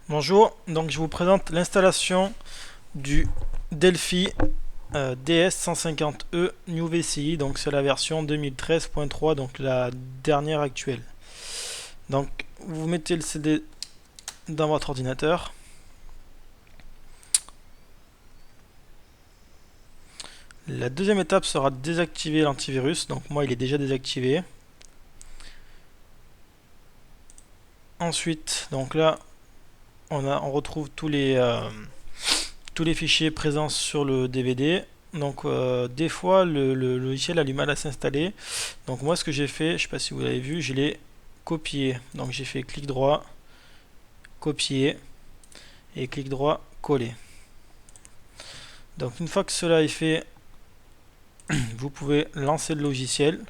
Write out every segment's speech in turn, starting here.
Bonjour, donc je vous présente l'installation du Delphi DS150E New VCI, donc c'est la version 2013.3, donc la dernière actuelle. Donc vous mettez le CD dans votre ordinateur. La deuxième étape sera de désactiver l'antivirus, donc moi il est déjà désactivé. Ensuite, donc là on retrouve tous les fichiers présents sur le DVD. Donc des fois le logiciel a du mal à s'installer. Donc moi ce que j'ai fait, je sais pas si vous l'avez vu, je l'ai copié. Donc j'ai fait clic droit, copier et clic droit, coller. Donc une fois que cela est fait, vous pouvez lancer le logiciel.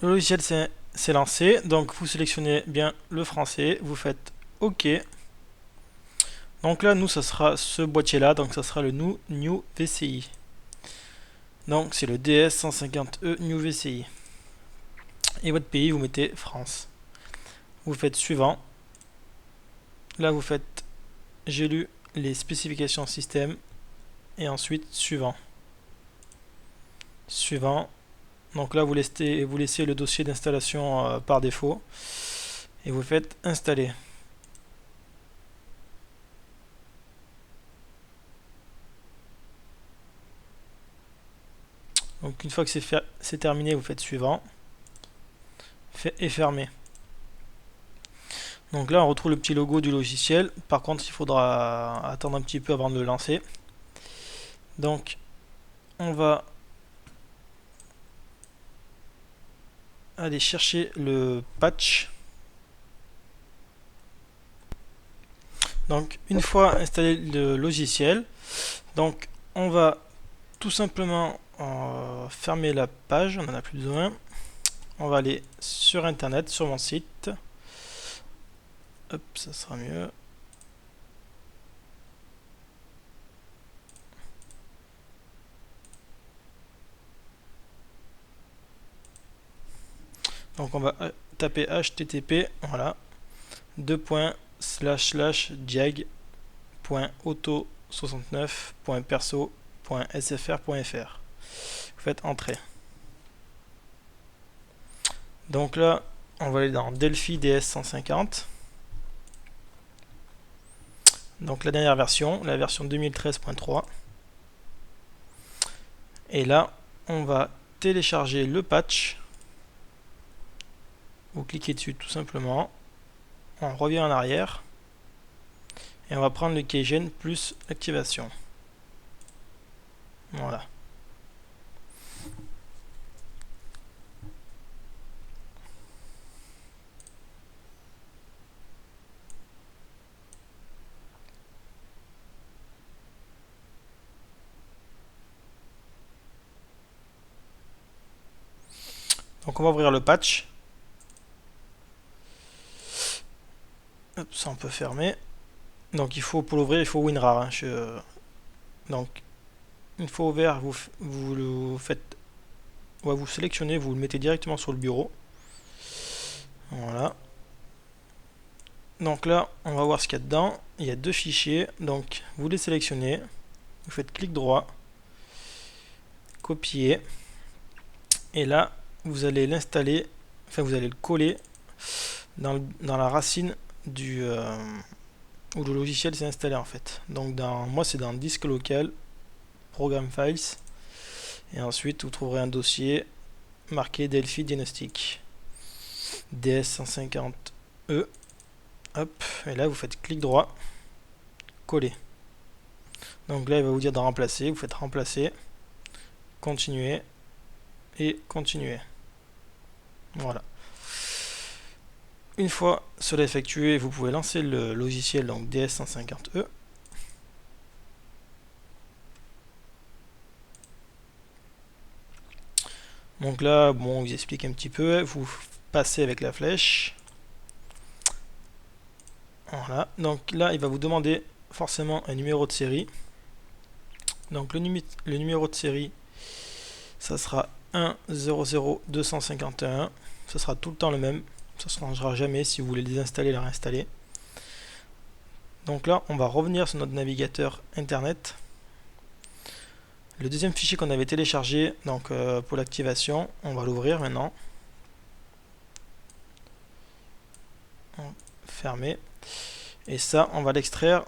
Le logiciel s'est lancé, donc vous sélectionnez bien le français, vous faites OK. Donc là, nous, ça sera ce boîtier-là, donc ça sera le New VCI. Donc c'est le DS150E New VCI. Et votre pays, vous mettez France. Vous faites suivant. Là, vous faites j'ai lu les spécifications système et ensuite suivant. Suivant. Donc là, vous laissez le dossier d'installation par défaut et vous faites installer. Donc une fois que c'est terminé, vous faites suivant et fermé. Donc là, on retrouve le petit logo du logiciel. Par contre, il faudra attendre un petit peu avant de le lancer. Donc, on va aller chercher le patch. Donc, une fois installé le logiciel, donc on va tout simplement fermer la page, on n'en a plus besoin. On va aller sur internet, sur mon site. Hop, ça sera mieux. Donc on va taper http, voilà, diag.auto69.perso.sfr.fr. Vous faites entrée. Donc là, on va aller dans Delphi DS150. Donc la dernière version, la version 2013.3. Et là, on va télécharger le patch. Vous cliquez dessus tout simplement. On revient en arrière. Et on va prendre le keygen plus l'activation. Voilà. Donc on va ouvrir le patch. Hop, ça on peut fermer. Donc il faut, pour l'ouvrir, il faut WinRAR. Hein. Donc une fois ouvert, vous le faites, vous sélectionnez, vous le mettez directement sur le bureau. Voilà. Donc là, on va voir ce qu'il y a dedans. Il y a deux fichiers. Donc vous les sélectionnez. Vous faites clic droit. Copier. Et là, vous allez l'installer. Enfin, vous allez le coller dans la racine où le logiciel s'est installé en fait. Donc moi c'est dans disque local, Program Files. Et ensuite, vous trouverez un dossier marqué Delphi Diagnostic. DS150E. Hop, et là vous faites clic droit, coller. Donc là il va vous dire de remplacer, vous faites remplacer, continuer et continuer. Voilà. Une fois cela effectué, vous pouvez lancer le logiciel donc DS150E. Donc là, bon, on vous explique un petit peu, vous passez avec la flèche. Voilà, donc là, il va vous demander forcément un numéro de série. Donc le numéro de série, ça sera 1000251. Ça sera tout le temps le même. Ça ne se changera jamais si vous voulez le désinstaller et le réinstaller. Donc là, on va revenir sur notre navigateur internet. Le deuxième fichier qu'on avait téléchargé, donc pour l'activation, on va l'ouvrir maintenant. Fermer. Et ça, on va l'extraire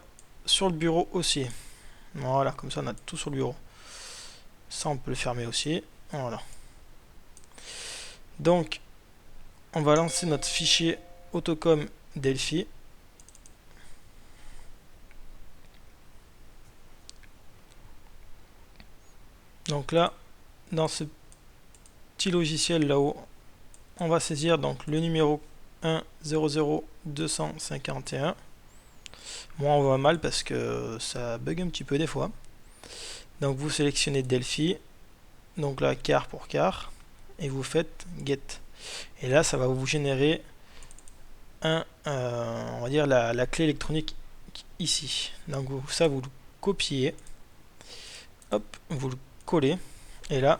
sur le bureau aussi. Voilà, comme ça on a tout sur le bureau. Ça, on peut le fermer aussi. Voilà. Donc, on va lancer notre fichier Autocom Delphi. Donc là, dans ce petit logiciel là-haut, on va saisir donc le numéro 1000251. Moi, on voit mal parce que ça bug un petit peu des fois. Donc vous sélectionnez Delphi, donc là car pour car, et vous faites get. Et là, ça va vous générer on va dire la clé électronique ici. Donc ça, vous le copiez, hop, vous le collez, et là,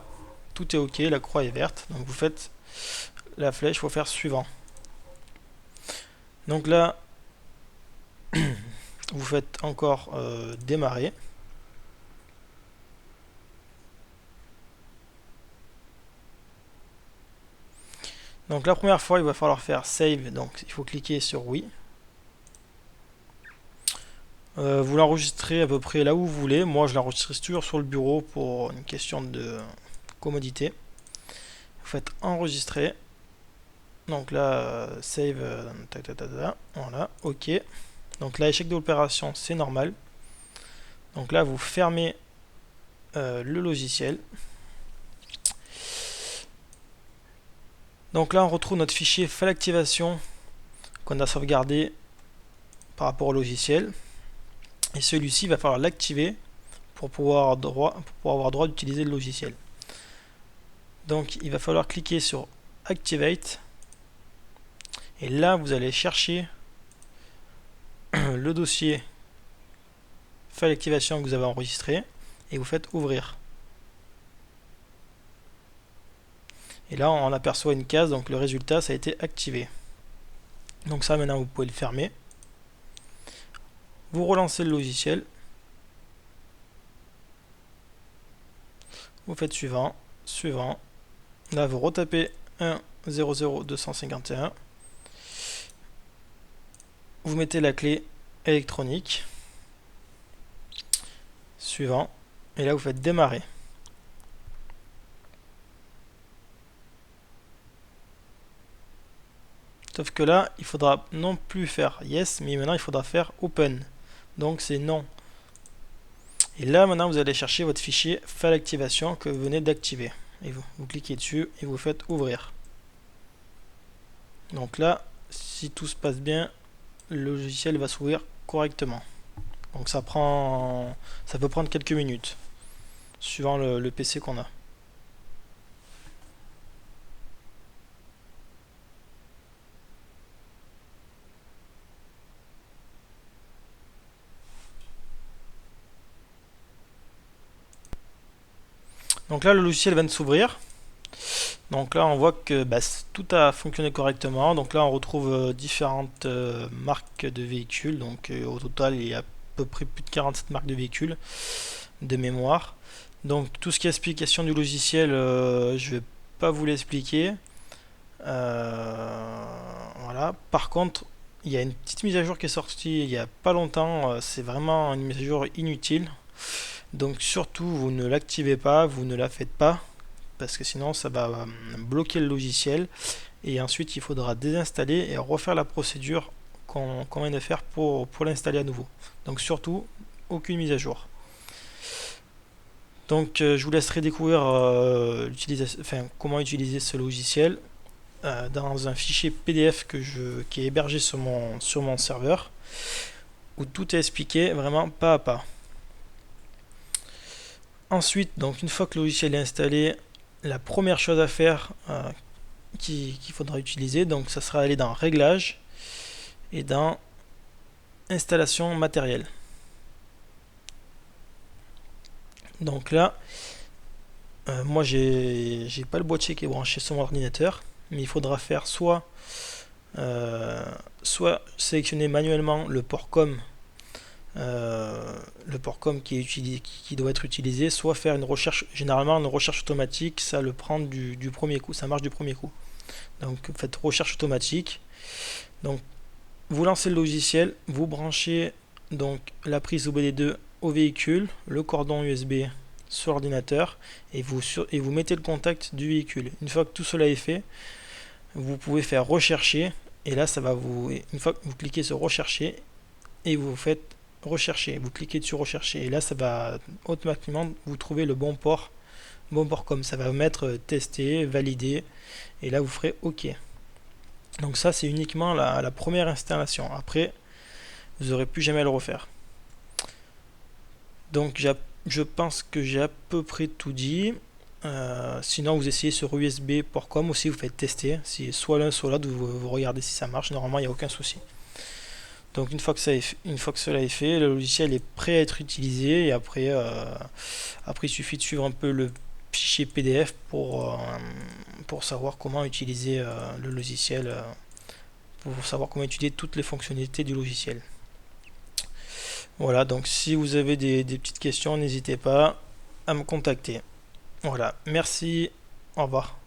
tout est ok, la croix est verte. Donc vous faites la flèche, il faut faire suivant. Donc là, vous faites encore démarrer. Donc la première fois, il va falloir faire save, donc il faut cliquer sur oui. Vous l'enregistrez à peu près là où vous voulez. Moi, je l'enregistre toujours sur le bureau pour une question de commodité. Vous faites enregistrer. Donc là, save, voilà, ok. Donc là, échec de l'opération, c'est normal. Donc là, vous fermez le logiciel. Donc là, on retrouve notre fichier file activation qu'on a sauvegardé par rapport au logiciel. Et celui-ci, il va falloir l'activer pour pouvoir avoir droit d'utiliser le logiciel. Donc, il va falloir cliquer sur Activate. Et là, vous allez chercher le dossier file activation que vous avez enregistré et vous faites ouvrir. Et là, on aperçoit une case, donc le résultat, ça a été activé. Donc ça, maintenant, vous pouvez le fermer. Vous relancez le logiciel. Vous faites suivant, suivant. Là, vous retapez 1000251. Vous mettez la clé électronique. Suivant. Et là, vous faites démarrer. Sauf que là, il faudra non plus faire yes, mais maintenant il faudra faire open. Donc c'est non. Et là, maintenant, vous allez chercher votre fichier file activation que vous venez d'activer. Et vous cliquez dessus et vous faites ouvrir. Donc là, si tout se passe bien, le logiciel va s'ouvrir correctement. Donc ça peut prendre quelques minutes, suivant le PC qu'on a. Donc là, le logiciel vient de s'ouvrir. Donc là, on voit que tout a fonctionné correctement. Donc là, on retrouve différentes marques de véhicules. Donc au total, il y a à peu près plus de 47 marques de véhicules de mémoire. Donc tout ce qui est explication du logiciel, je vais pas vous l'expliquer. Voilà. Par contre, il y a une petite mise à jour qui est sortie il y a pas longtemps. C'est vraiment une mise à jour inutile. Donc surtout, vous ne l'activez pas, vous ne la faites pas, parce que sinon ça va bloquer le logiciel. Et ensuite, il faudra désinstaller et refaire la procédure qu'on vient de faire pour l'installer à nouveau. Donc surtout, aucune mise à jour. Donc je vous laisserai découvrir comment utiliser ce logiciel dans un fichier PDF qui est hébergé sur mon serveur, où tout est expliqué vraiment pas à pas. Ensuite, donc une fois que le logiciel est installé, la première chose à faire qu'il faudra utiliser, donc ça sera aller dans Réglages et dans Installation matérielle. Donc là, moi j'ai pas le boîtier qui est branché sur mon ordinateur, mais il faudra faire soit sélectionner manuellement le port COM, qui doit être utilisé, soit faire une recherche. Généralement, une recherche automatique, ça le prend du premier coup, ça marche du premier coup. Donc faites recherche automatique. Donc vous lancez le logiciel, vous branchez donc la prise OBD2 au véhicule, le cordon USB sur l'ordinateur et vous mettez le contact du véhicule. Une fois que tout cela est fait, vous pouvez faire rechercher et là ça va une fois que vous cliquez sur rechercher et vous faites rechercher, vous cliquez sur rechercher et là ça va automatiquement vous trouver le bon port comme ça va vous mettre tester, valider et là vous ferez OK. Donc ça c'est uniquement la première installation. Après vous n'aurez plus jamais à le refaire. Donc je pense que j'ai à peu près tout dit. Sinon vous essayez sur USB port com aussi, vous faites tester. Si soit l'un soit l'autre, vous regardez si ça marche. Normalement il n'y a aucun souci. Donc une fois que cela est fait, le logiciel est prêt à être utilisé et après il suffit de suivre un peu le fichier PDF pour savoir comment utiliser le logiciel, pour savoir comment utiliser toutes les fonctionnalités du logiciel. Voilà, donc si vous avez des petites questions, n'hésitez pas à me contacter. Voilà, merci, au revoir.